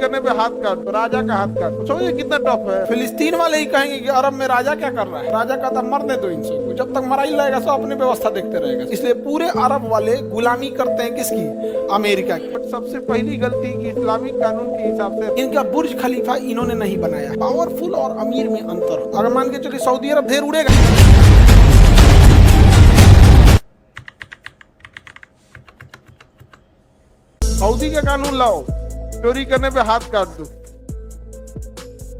करने पे हाथ काट दो, राजा का हाथ काट दो। समझिए कितना टफ है। फिलिस्तीन वाले ही कहेंगे कि अरब में राजा क्या कर रहा है, राजा कहता मरने दो इनसे, जब तक मरा ही रहेगा सब अपनी व्यवस्था देखते रहेगा। इसलिए पूरे अरब वाले गुलामी करते हैं किसकी, अमेरिका की। बट सबसे पहली गलती की इस्लामिक कानून के हिसाब से इनका बुर्ज खलीफा इन्होंने नहीं बनाया। पावरफुल और अमीर में अंतर। अगर मान के चलिए सऊदी अरब ढेर उड़ेगा, सऊदी का कानून लाओ, चोरी करने पे हाथ काट दो।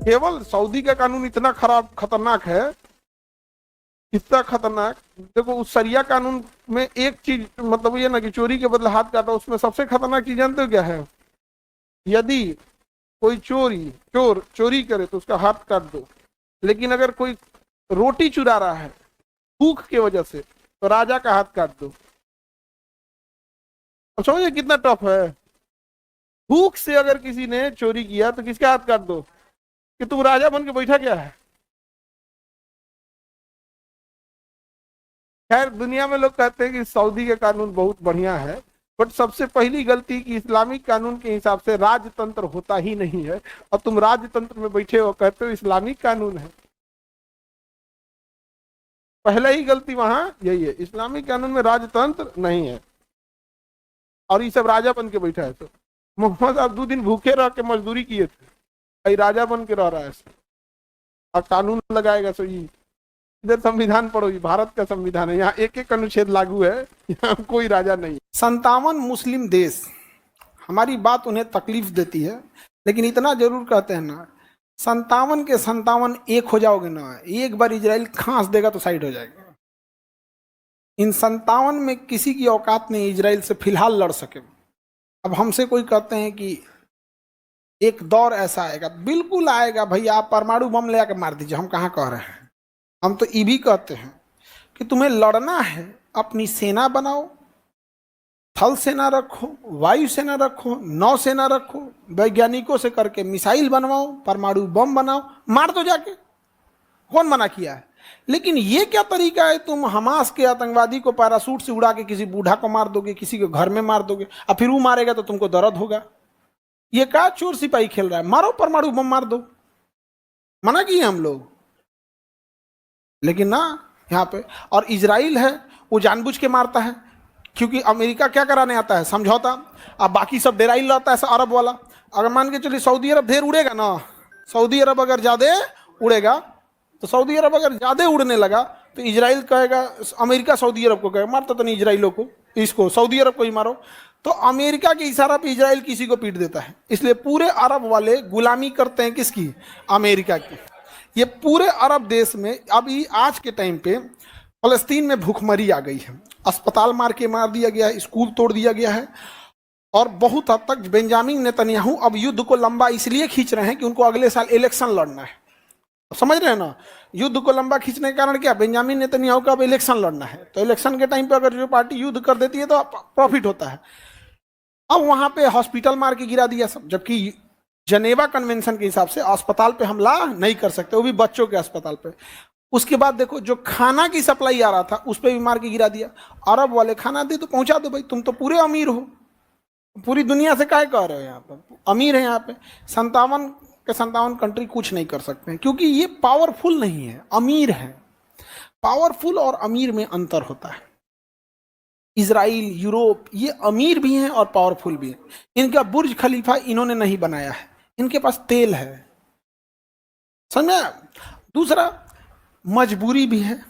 केवल सऊदी का कानून इतना खराब खतरनाक है, इतना खतरनाक। देखो उस शरिया कानून में एक चीज मतलब ये ना कि चोरी के बदले हाथ काटो, उसमें सबसे खतरनाक चीज जानते हो क्या है? यदि कोई चोर चोरी करे तो उसका हाथ काट दो, लेकिन अगर कोई रोटी चुरा रहा है भूख की वजह से तो राजा का हाथ काट दो। अब समझिए कितना टफ है। भूख से अगर किसी ने चोरी किया तो किसका हाथ काट दो कि तुम राजा बन के बैठा क्या है। खैर दुनिया में लोग कहते हैं कि सऊदी का कानून बहुत बढ़िया है, बट सबसे पहली गलती कि इस्लामिक कानून के हिसाब से राजतंत्र होता ही नहीं है, और तुम राजतंत्र में बैठे हो कहते हो इस्लामिक कानून है। पहला ही गलती वहां यही है, इस्लामिक कानून में राजतंत्र नहीं है और ये सब राजा बन के बैठा है। तो मोहम्मद अब 2 दिन भूखे रह के मजदूरी किए थे, भाई राजा बन के रह रहा है और कानून लगाएगा। सो ये इधर संविधान पढ़ो, ये भारत का संविधान है, यहाँ एक एक अनुच्छेद लागू है, यहाँ कोई राजा नहीं। 57 मुस्लिम देश हमारी बात उन्हें तकलीफ देती है, लेकिन इतना जरूर कहते हैं ना, 57 के 57 एक हो जाओगे ना, एक बार इजराइल खांस देगा तो साइड हो जाएगा। इन 57 में किसी की औकात नहीं इजराइल से फिलहाल लड़ सके। अब हमसे कोई कहते हैं कि एक दौर ऐसा आएगा, बिल्कुल आएगा भैया, आप परमाणु बम ले आकर मार दीजिए, हम कहाँ कह रहे हैं। हम तो ये भी कहते हैं कि तुम्हें लड़ना है अपनी सेना बनाओ, थल सेना रखो, वायु सेना रखो, नौ सेना रखो, वैज्ञानिकों से करके मिसाइल बनवाओ, परमाणु बम बनाओ, मार दो जाके, कौन मना किया है। लेकिन ये क्या तरीका है, तुम हमास के आतंकवादी को पैरासूट से उड़ा के किसी बूढ़ा को मार दोगे, किसी के घर में मार दोगे, और फिर वो मारेगा तो तुमको दर्द होगा। ये क्या चोर सिपाही खेल रहा है, मारो परमाणु बम मार दो, मना किए हम लोग। लेकिन ना यहाँ पे, और इजराइल है वो जानबूझ के मारता है, क्योंकि अमेरिका क्या कराने आता है, समझौता। अब बाकी सब डेराइल लाता है अरब वाला। अगर मान के चलिए सऊदी अरब ढेर उड़ेगा ना, सऊदी अरब अगर ज्यादा उड़ेगा तो सऊदी अरब अगर ज्यादा उड़ने लगा तो इजराइल कहेगा, अमेरिका सऊदी अरब को कहेगा मारता तो नहीं इजराइलों को, इसको सऊदी अरब को ही मारो। तो अमेरिका के इशारा पे इजराइल किसी को पीट देता है। इसलिए पूरे अरब वाले गुलामी करते हैं किसकी, अमेरिका की। ये पूरे अरब देश में अभी आज के टाइम पे फलस्तीन में भूखमरी आ गई है, अस्पताल मार दिया गया है, स्कूल तोड़ दिया गया है, और बहुत हद तक बेंजामिन नेतन्याहू अब युद्ध को लंबा इसलिए खींच रहे हैं कि उनको अगले साल इलेक्शन लड़ना है। समझ रहे हैं ना, युद्ध को लंबा खींचने के कारण क्या, बेंजामिन नेतन्याहू का अब इलेक्शन लड़ना है, तो इलेक्शन के टाइम पे अगर जो पार्टी युद्ध कर देती है तो प्रॉफिट होता है। अब वहां पे हॉस्पिटल मार के गिरा दिया सब, जबकि जनेवा कन्वेंशन के हिसाब से अस्पताल पे हमला नहीं कर सकते, वो भी बच्चों के अस्पताल पे। उसके बाद देखो जो खाना की सप्लाई आ रहा था उस पर भी मार के गिरा दिया। अरब वाले खाना दे तो पहुंचा दो भाई, तुम तो पूरे अमीर हो, पूरी दुनिया से काय कह रहे हो, यहाँ पर अमीर है। यहाँ पे 57 के 57 कंट्री कुछ नहीं कर सकते हैं, क्योंकि ये पावरफुल नहीं है, अमीर है। पावरफुल और अमीर में अंतर होता है। इजराइल, यूरोप, ये अमीर भी हैं और पावरफुल भी हैं। इनका बुर्ज खलीफा इन्होंने नहीं बनाया है, इनके पास तेल है, समझे। दूसरा मजबूरी भी है।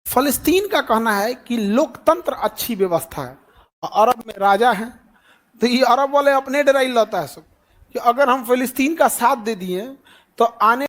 फलस्तीन का कहना है कि लोकतंत्र अच्छी व्यवस्था है, और अरब में राजा है, तो ये अरब वाले अपने डराई लाता है सब कि अगर हम फलस्तीन का साथ दे दिए तो आने